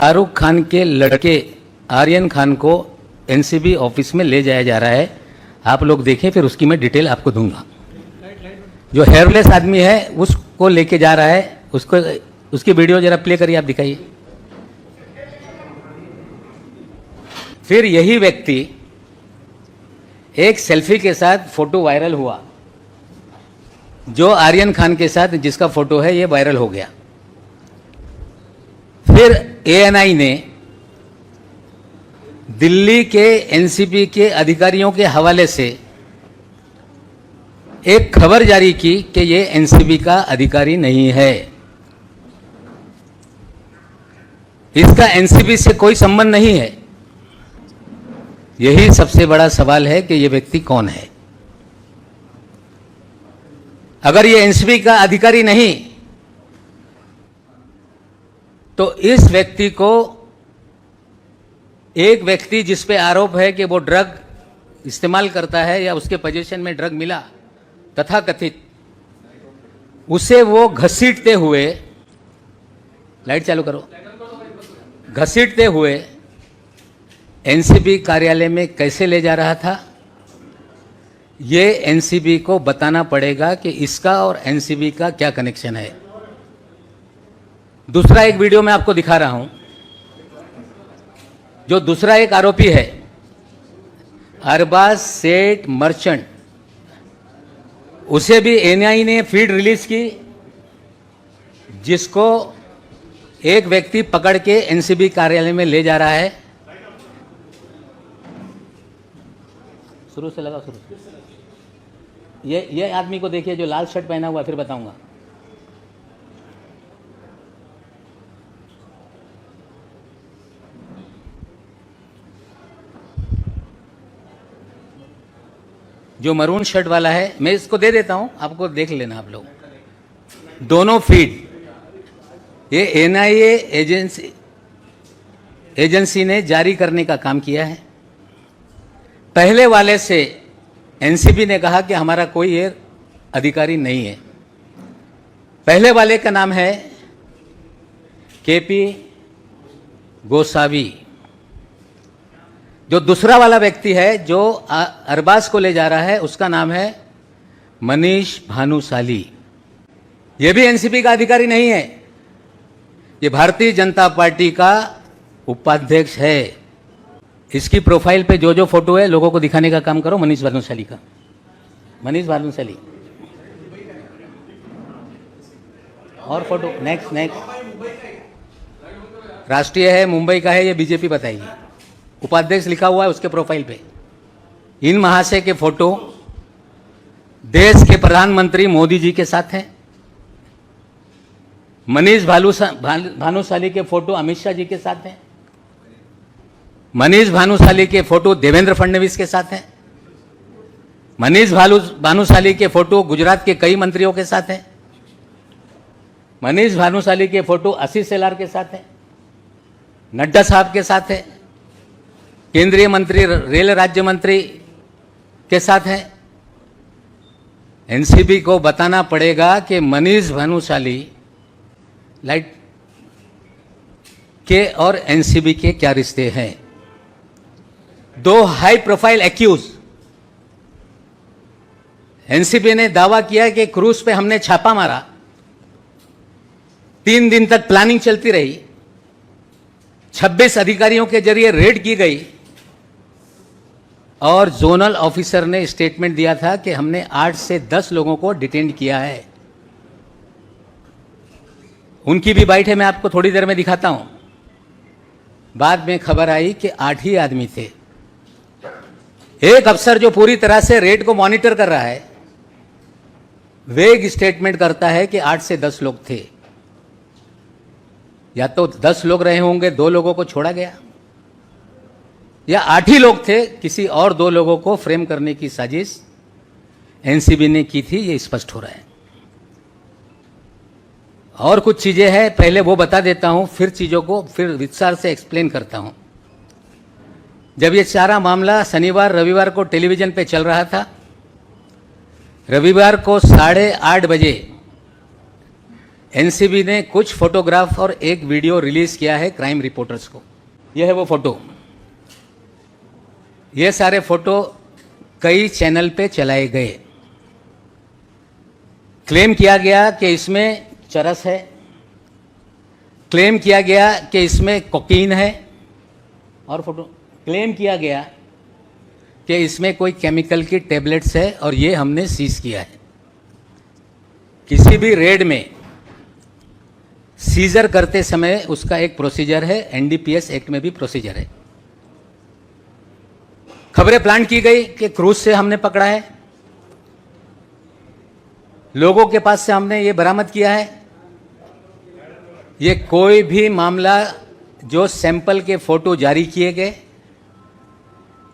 शाहरुख खान के लड़के आर्यन खान को एनसीबी ऑफिस में ले जाया जा रहा है। आप लोग देखें, फिर उसकी मैं डिटेल आपको दूंगा। जो हेयरलेस आदमी है उसको लेके जा रहा है, उसको उसकी वीडियो जरा प्ले करिए, आप दिखाइए। फिर यही व्यक्ति एक सेल्फी के साथ फोटो वायरल हुआ, जो आर्यन खान के साथ जिसका फोटो है ये वायरल हो गया। फिर एएनआई ने दिल्ली के एनसीबी के अधिकारियों के हवाले से एक खबर जारी की कि ये एनसीबी का अधिकारी नहीं है, इसका एनसीबी से कोई संबंध नहीं है। यही सबसे बड़ा सवाल है कि ये व्यक्ति कौन है। अगर ये एनसीबी का अधिकारी नहीं तो इस व्यक्ति को, एक व्यक्ति जिस पे आरोप है कि वो ड्रग इस्तेमाल करता है या उसके पोजीशन में ड्रग मिला तथाकथित, उसे वो घसीटते हुए, लाइट चालू करो, घसीटते हुए एनसीबी कार्यालय में कैसे ले जा रहा था, ये एनसीबी को बताना पड़ेगा कि इसका और एनसीबी का क्या कनेक्शन है। दूसरा एक वीडियो मैं आपको दिखा रहा हूं। जो दूसरा एक आरोपी है अरबाज सेठ मर्चेंट, उसे भी एनआई ने फीड रिलीज की, जिसको एक व्यक्ति पकड़ के एनसीबी कार्यालय में ले जा रहा है। शुरू से लगा, शुरू से। ये आदमी को देखिए जो लाल शर्ट पहना हुआ, फिर बताऊंगा। जो मरून शर्ट वाला है, मैं इसको दे देता हूं, आपको देख लेना आप लोग। दोनों फीड ये एनआईए एजेंसी ने जारी करने का काम किया है। पहले वाले से एनसीबी ने कहा कि हमारा कोई ये अधिकारी नहीं है। पहले वाले का नाम है केपी गोसावी। जो दूसरा वाला व्यक्ति है जो अरबाज को ले जा रहा है, उसका नाम है मनीष भानुशाली। ये भी एनसीबी का अधिकारी नहीं है, ये भारतीय जनता पार्टी का उपाध्यक्ष है। इसकी प्रोफाइल पे जो जो फोटो है लोगों को दिखाने का काम करो। मनीष भानुशाली का, मनीष भानुशाली और फोटो नेक्स्ट राष्ट्रीय है, मुंबई का है, ये बीजेपी बताएगी। उपाध्यक्ष लिखा हुआ है उसके प्रोफाइल पे। इन महाशय के फोटो देश के प्रधानमंत्री मोदी जी के साथ हैं। मनीष भानुशाली के फोटो अमित शाह जी के साथ हैं। मनीष भानुशाली के फोटो देवेंद्र फडणवीस के साथ हैं। मनीष भानुशाली के फोटो गुजरात के कई मंत्रियों के साथ हैं। मनीष भानुशाली के फोटो आशीष शेलार के साथ हैं, नड्डा साहब के साथ है, केंद्रीय मंत्री, रेल राज्य मंत्री के साथ है। एनसीबी को बताना पड़ेगा कि मनीष भानुशाली लाइट के और एनसीबी के क्या रिश्ते हैं। दो हाई प्रोफाइल एक्यूज, एनसीबी ने दावा किया कि क्रूज पे हमने छापा मारा, 3 दिन तक प्लानिंग चलती रही, 26 अधिकारियों के जरिए रेड की गई और जोनल ऑफिसर ने स्टेटमेंट दिया था कि हमने 8 से 10 लोगों को डिटेन किया है। उनकी भी बाइट है, मैं आपको थोड़ी देर में दिखाता हूं। बाद में खबर आई कि 8 ही आदमी थे। एक अफसर जो पूरी तरह से रेड को मॉनिटर कर रहा है, वेग स्टेटमेंट करता है कि 8 से 10 लोग थे। या तो 10 लोग रहे होंगे, 2 लोगों को छोड़ा गया, या 8 ही लोग थे, किसी और 2 लोगों को फ्रेम करने की साजिश एनसीबी ने की थी, ये स्पष्ट हो रहा है। और कुछ चीजें हैं, पहले वो बता देता हूं, फिर चीजों को फिर विस्तार से एक्सप्लेन करता हूं। जब ये सारा मामला शनिवार रविवार को टेलीविजन पे चल रहा था, रविवार को 8:30 बजे एनसीबी ने कुछ फोटोग्राफ और एक वीडियो रिलीज किया है क्राइम रिपोर्टर्स को। यह है वो फोटो। ये सारे फोटो कई चैनल पे चलाए गए। क्लेम किया गया कि इसमें चरस है, क्लेम किया गया कि इसमें कोकीन है, और फोटो क्लेम किया गया कि इसमें कोई केमिकल की टेबलेट्स है, और ये हमने सीज किया है। किसी भी रेड में सीजर करते समय उसका एक प्रोसीजर है, एनडीपीएस एक्ट में भी प्रोसीजर है। खबरें प्लांट की गई कि क्रूज से हमने पकड़ा है, लोगों के पास से हमने ये बरामद किया है। ये कोई भी मामला जो सैंपल के फोटो जारी किए गए,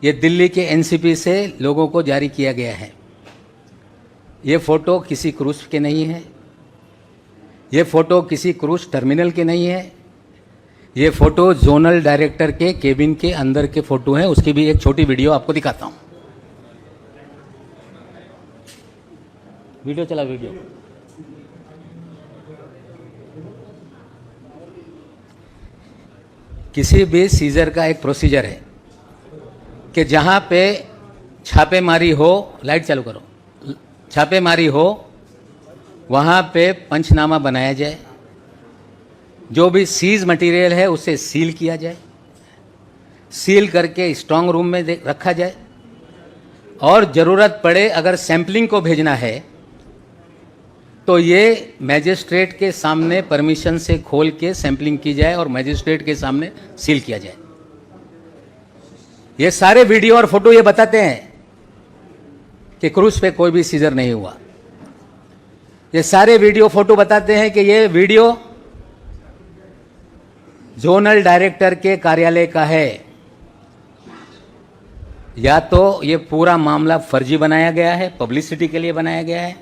ये दिल्ली के एनसीपी से लोगों को जारी किया गया है। ये फोटो किसी क्रूज के नहीं है, ये फोटो किसी क्रूज टर्मिनल के नहीं है, ये फोटो जोनल डायरेक्टर के केबिन के अंदर के फोटो हैं। उसकी भी एक छोटी वीडियो आपको दिखाता हूं। वीडियो चला, वीडियो। किसी भी सीजर का एक प्रोसीजर है कि जहां पे छापेमारी हो, लाइट चालू करो, छापेमारी हो, वहां पे पंचनामा बनाया जाए, जो भी सीज मटेरियल है उसे सील किया जाए, सील करके स्ट्रांग रूम में रखा जाए, और ज़रूरत पड़े अगर सैंपलिंग को भेजना है तो ये मैजिस्ट्रेट के सामने परमिशन से खोल के सैंपलिंग की जाए और मैजिस्ट्रेट के सामने सील किया जाए। ये सारे वीडियो और फोटो ये बताते हैं कि क्रूज पे कोई भी सीजर नहीं हुआ। ये सारे वीडियो फोटो बताते हैं कि ये वीडियो जोनल डायरेक्टर के कार्यालय का है। या तो ये पूरा मामला फर्जी बनाया गया है, पब्लिसिटी के लिए बनाया गया है,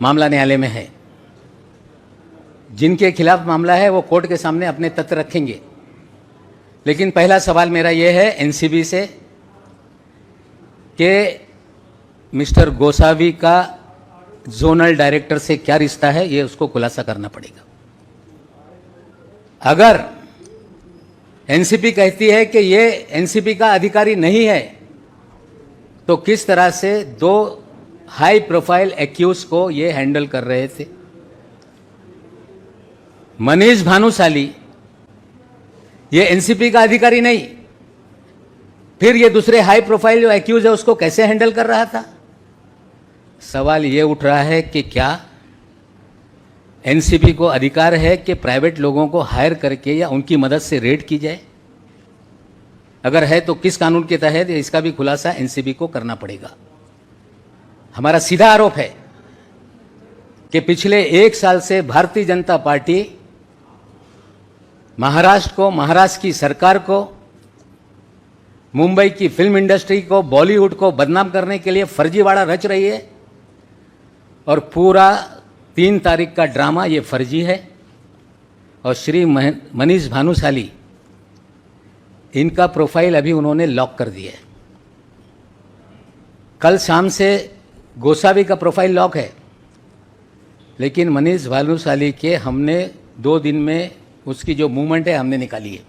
मामला न्यायालय में है। जिनके खिलाफ मामला है वो कोर्ट के सामने अपने तथ्य रखेंगे। लेकिन पहला सवाल मेरा ये है एनसीबी से कि मिस्टर गोसावी का जोनल डायरेक्टर से क्या रिश्ता है, ये उसको खुलासा करना पड़ेगा। अगर एनसीबी कहती है कि ये एनसीबी का अधिकारी नहीं है, तो किस तरह से दो हाई प्रोफाइल एक्यूज को ये हैंडल कर रहे थे? मनीष भानुशाली ये एनसीपी का अधिकारी नहीं, फिर ये दूसरे हाई प्रोफाइल जो एक्यूज है उसको कैसे हैंडल कर रहा था? सवाल ये उठ रहा है कि क्या एनसीपी को अधिकार है कि प्राइवेट लोगों को हायर करके या उनकी मदद से रेड की जाए? अगर है तो किस कानून के तहत, इसका भी खुलासा एनसीबी को करना पड़ेगा। हमारा सीधा आरोप है कि पिछले 1 साल से भारतीय जनता पार्टी महाराष्ट्र को, महाराष्ट्र की सरकार को, मुंबई की फिल्म इंडस्ट्री को, बॉलीवुड को बदनाम करने के लिए फर्जीवाड़ा रच रही है। और पूरा 3 तारीख का ड्रामा ये फर्जी है। और श्री मनीष भानुशाली, इनका प्रोफाइल अभी उन्होंने लॉक कर दिया है। कल शाम से गोसावी का प्रोफाइल लॉक है, लेकिन मनीष भानुशाली के हमने 2 दिन में उसकी जो मूवमेंट है हमने निकाली है।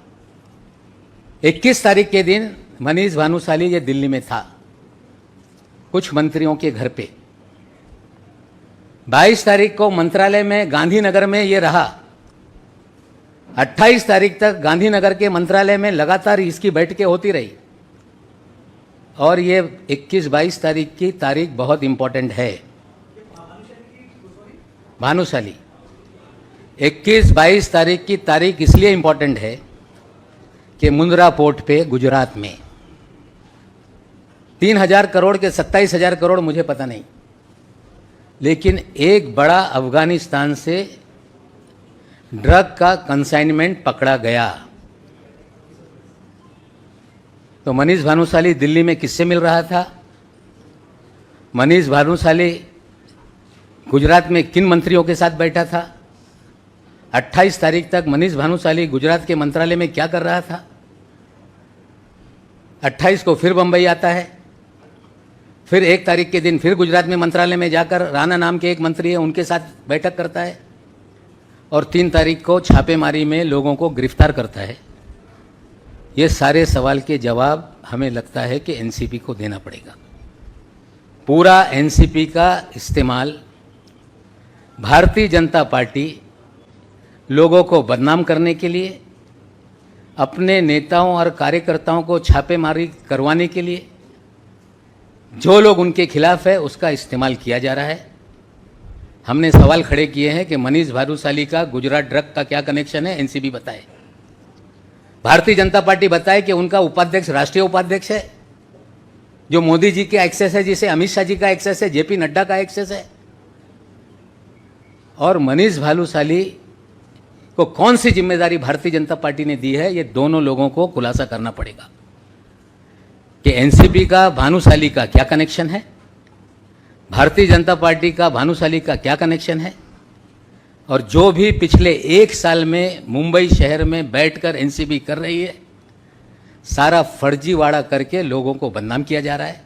21 तारीख के दिन मनीष भानुशाली ये दिल्ली में था कुछ मंत्रियों के घर पे। 22 तारीख को मंत्रालय में गांधीनगर में ये रहा। 28 तारीख तक गांधीनगर के मंत्रालय में लगातार इसकी बैठकें होती रही। और ये 21-22 तारीख की तारीख बहुत इंपॉर्टेंट है। भानुशाली 21-22 तारीख की तारीख इसलिए इंपॉर्टेंट है कि मुंद्रा पोर्ट पे गुजरात में 3,000 करोड़ के 27,000 करोड़ मुझे पता नहीं, लेकिन एक बड़ा अफगानिस्तान से ड्रग का कंसाइनमेंट पकड़ा गया। तो मनीष भानुशाली दिल्ली में किससे मिल रहा था? मनीष भानुशाली गुजरात में किन मंत्रियों के साथ बैठा था? 28 तारीख तक मनीष भानुशाली गुजरात के मंत्रालय में क्या कर रहा था? 28 को फिर बंबई आता है, फिर 1 तारीख के दिन फिर गुजरात में मंत्रालय में जाकर राणा नाम के एक मंत्री है उनके साथ बैठक करता है। और 3 तारीख को छापेमारी में लोगों को गिरफ्तार करता है। ये सारे सवाल के जवाब हमें लगता है कि एनसीपी को देना पड़ेगा। पूरा एनसीपी का इस्तेमाल भारतीय जनता पार्टी लोगों को बदनाम करने के लिए, अपने नेताओं और कार्यकर्ताओं को छापेमारी करवाने के लिए, जो लोग उनके खिलाफ है उसका इस्तेमाल किया जा रहा है। हमने सवाल खड़े किए हैं कि मनीष भानुशाली का गुजरात ड्रग का क्या कनेक्शन है, एनसीबी बताए। भारतीय जनता पार्टी बताए कि उनका उपाध्यक्ष राष्ट्रीय उपाध्यक्ष है, जो मोदी जी का एक्सेस है, जिसे अमित शाह जी का एक्सेस है, जेपी नड्डा का एक्सेस है। और मनीष भानुशाली को कौन सी जिम्मेदारी भारतीय जनता पार्टी ने दी है, ये दोनों लोगों को खुलासा करना पड़ेगा कि एनसीपी का भानुशाली का क्या कनेक्शन है, भारतीय जनता पार्टी का भानुशाली का क्या कनेक्शन है, और जो भी पिछले 1 साल में मुंबई शहर में बैठकर एनसीबी कर रही है, सारा फर्जीवाड़ा करके लोगों को बदनाम किया जा रहा है।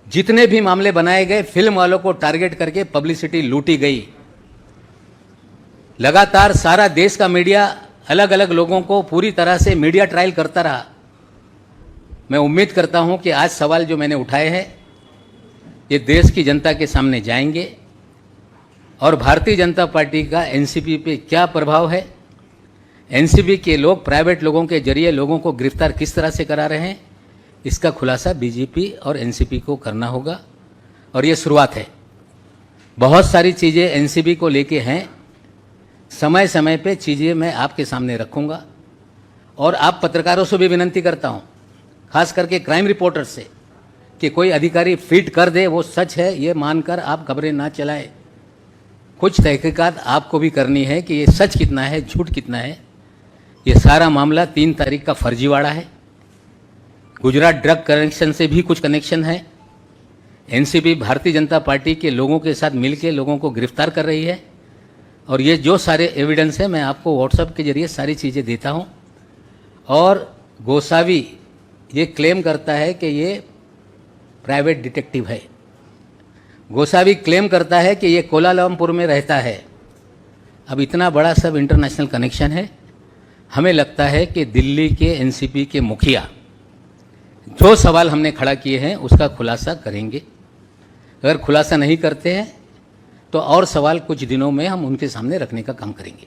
जितने भी मामले बनाए गए, फिल्म वालों को टारगेट करके पब्लिसिटी लूटी गई। लगातार सारा देश का मीडिया अलग अलग लोगों को पूरी तरह से मीडिया ट्रायल करता रहा। मैं उम्मीद करता हूं कि आज सवाल जो मैंने उठाए हैं ये देश की जनता के सामने जाएंगे और भारतीय जनता पार्टी का एनसीपी पे क्या प्रभाव है, एनसीबी के लोग प्राइवेट लोगों के जरिए लोगों को गिरफ्तार किस तरह से करा रहे हैं, इसका खुलासा बीजेपी और एनसीपी को करना होगा। और ये शुरुआत है, बहुत सारी चीज़ें एनसीबी को लेके हैं। समय समय पे चीज़ें मैं आपके सामने रखूंगा और आप पत्रकारों से भी विनती करता हूं, खास करके क्राइम रिपोर्टर से, कि कोई अधिकारी फीड कर दे वो सच है ये मानकर आप खबरें ना चलाएं। कुछ तहकीकात आपको भी करनी है कि ये सच कितना है, झूठ कितना है। ये सारा मामला 3 तारीख का फर्जीवाड़ा है। गुजरात ड्रग कनेक्शन से भी कुछ कनेक्शन है। एनसीबी भारतीय जनता पार्टी के लोगों के साथ मिलकर लोगों को गिरफ्तार कर रही है और ये जो सारे एविडेंस है मैं आपको व्हाट्सएप के जरिए सारी चीज़ें देता हूँ। और गोसावी ये क्लेम करता है कि ये प्राइवेट डिटेक्टिव है। गोसावी क्लेम करता है कि ये कोलालमपुर में रहता है। अब इतना बड़ा सब इंटरनेशनल कनेक्शन है। हमें लगता है कि दिल्ली के एनसीपी के मुखिया जो सवाल हमने खड़ा किए हैं उसका खुलासा करेंगे। अगर खुलासा नहीं करते हैं तो और सवाल कुछ दिनों में हम उनके सामने रखने का काम करेंगे।